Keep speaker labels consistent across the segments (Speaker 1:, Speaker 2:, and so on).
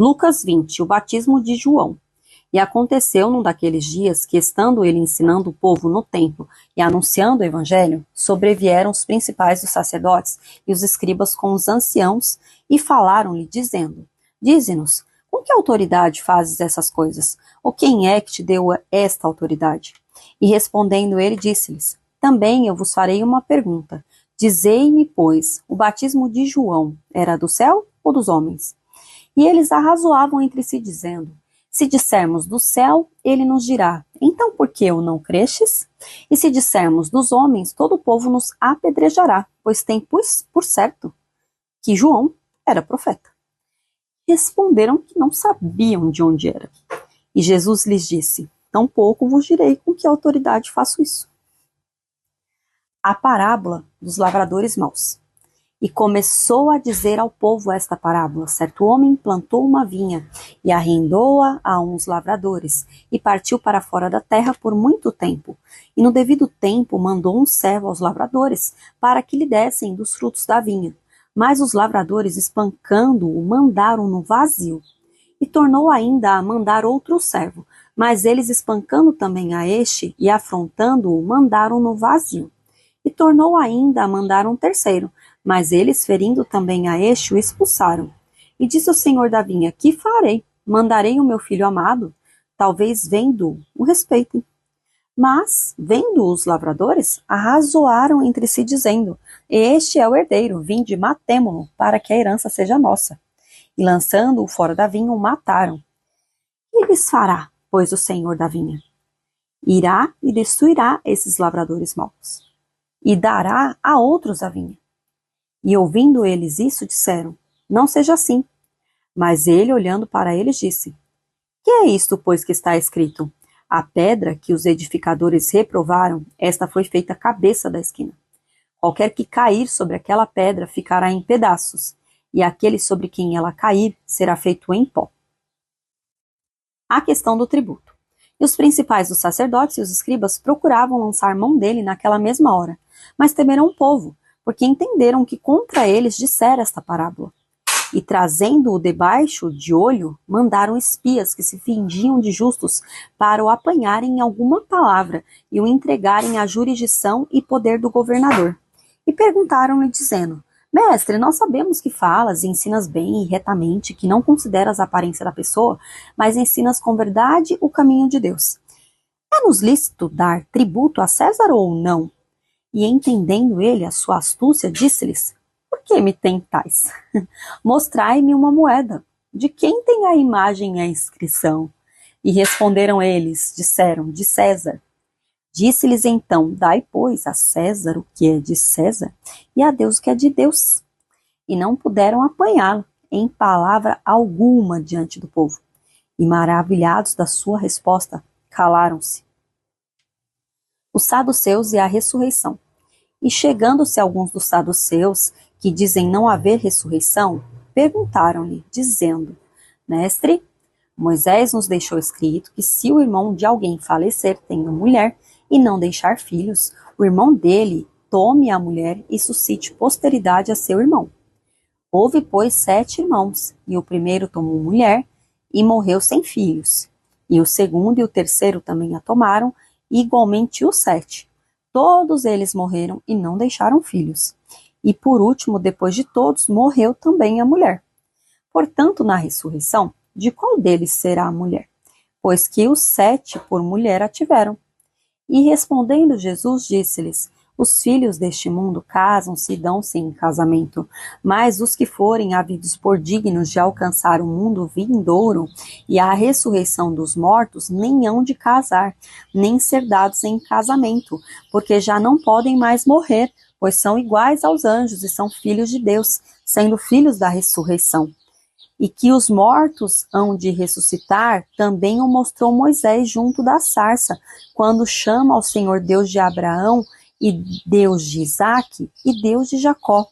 Speaker 1: Lucas 20, o batismo de João. E aconteceu num daqueles dias que, estando ele ensinando o povo no templo e anunciando o evangelho, sobrevieram os principais dos sacerdotes e os escribas com os anciãos e falaram-lhe, dizendo: Dize-nos, com que autoridade fazes essas coisas? Ou quem é que te deu esta autoridade? E respondendo ele, disse-lhes: Também eu vos farei uma pergunta. Dizei-me, pois, o batismo de João era do céu ou dos homens? E eles arrazoavam entre si, dizendo: Se dissermos do céu, ele nos dirá: Então por que o não crestes? E se dissermos dos homens, todo o povo nos apedrejará, pois tem por certo que João era profeta. Responderam que não sabiam de onde era. E Jesus lhes disse: Tampouco vos direi com que autoridade faço isso. A parábola dos lavradores maus. E começou a dizer ao povo esta parábola: Certo homem plantou uma vinha e arrendou-a a uns lavradores e partiu para fora da terra por muito tempo. E no devido tempo mandou um servo aos lavradores para que lhe dessem dos frutos da vinha. Mas os lavradores, espancando-o, mandaram-no vazio. E tornou ainda a mandar outro servo. Mas eles, espancando também a este e afrontando-o, mandaram-no vazio. E tornou ainda a mandar um terceiro. Mas eles, ferindo também a este, o expulsaram. E disse o senhor da vinha: Que farei? Mandarei o meu filho amado? Talvez vendo-o, o respeitem. Mas, vendo os lavradores, arrazoaram entre si, dizendo: Este é o herdeiro, vinde, matemo-lo, para que a herança seja nossa. E lançando-o fora da vinha, o mataram. Que lhes fará, pois, o senhor da vinha? Irá e destruirá esses lavradores maus, e dará a outros a vinha. E ouvindo eles isso, disseram: Não seja assim. Mas ele, olhando para eles, disse: Que é isto, pois, que está escrito? A pedra que os edificadores reprovaram, esta foi feita cabeça da esquina. Qualquer que cair sobre aquela pedra ficará em pedaços, e aquele sobre quem ela cair será feito em pó. A questão do tributo. E os principais dos sacerdotes e os escribas procuravam lançar mão dele naquela mesma hora, mas temeram o povo, porque entenderam que contra eles dissera esta parábola. E trazendo-o debaixo de olho, mandaram espias que se fingiam de justos para o apanharem em alguma palavra e o entregarem à jurisdição e poder do governador. E perguntaram-lhe, dizendo: Mestre, nós sabemos que falas e ensinas bem e retamente, que não consideras a aparência da pessoa, mas ensinas com verdade o caminho de Deus. É-nos lícito dar tributo a César ou não? E entendendo ele a sua astúcia, disse-lhes: Por que me tentais? Mostrai-me uma moeda. De quem tem a imagem e a inscrição? E responderam eles, disseram: De César. Disse-lhes então: Dai, pois, a César o que é de César, e a Deus o que é de Deus. E não puderam apanhá-lo em palavra alguma diante do povo. E maravilhados da sua resposta, calaram-se. Os saduceus e a ressurreição. E chegando-se alguns dos saduceus, que dizem não haver ressurreição, perguntaram-lhe, dizendo: Mestre, Moisés nos deixou escrito que se o irmão de alguém falecer, tenha mulher, e não deixar filhos, o irmão dele tome a mulher e suscite posteridade a seu irmão. Houve, pois, 7 irmãos, e o primeiro tomou mulher e morreu sem filhos. E o segundo e o terceiro também a tomaram, e igualmente os 7. Todos eles morreram e não deixaram filhos. E por último, depois de todos, morreu também a mulher. Portanto, na ressurreição, de qual deles será a mulher? Pois que os 7 por mulher a tiveram. E respondendo Jesus, disse-lhes: Os filhos deste mundo casam-se e dão-se em casamento, mas os que forem havidos por dignos de alcançar o mundo vindouro e a ressurreição dos mortos nem hão de casar, nem ser dados em casamento, porque já não podem mais morrer, pois são iguais aos anjos e são filhos de Deus, sendo filhos da ressurreição. E que os mortos hão de ressuscitar, também o mostrou Moisés junto da sarça, quando chama ao Senhor Deus de Abraão, e Deus de Isaque, e Deus de Jacó.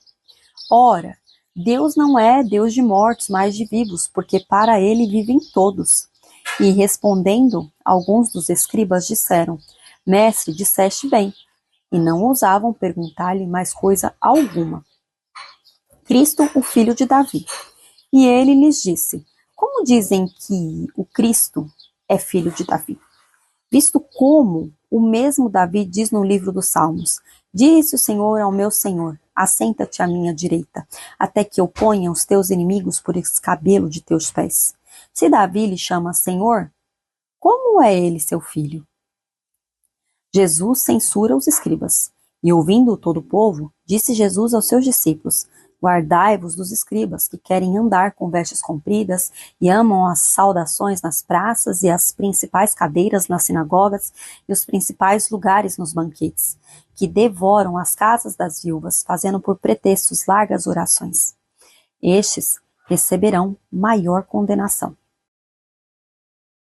Speaker 1: Ora, Deus não é Deus de mortos, mas de vivos, porque para ele vivem todos. E respondendo, alguns dos escribas disseram: Mestre, disseste bem. E não ousavam perguntar-lhe mais coisa alguma. Cristo, o filho de Davi. E ele lhes disse: Como como dizem que o Cristo é filho de Davi? Visto como o mesmo Davi diz no livro dos Salmos: Disse o Senhor ao meu Senhor: Assenta-te à minha direita, até que eu ponha os teus inimigos por escabelo de teus pés. Se Davi lhe chama Senhor, como é ele seu filho? Jesus censura os escribas. E ouvindo todo o povo, disse Jesus aos seus discípulos: Guardai-vos dos escribas, que querem andar com vestes compridas e amam as saudações nas praças e as principais cadeiras nas sinagogas e os principais lugares nos banquetes, que devoram as casas das viúvas, fazendo por pretextos largas orações. Estes receberão maior condenação.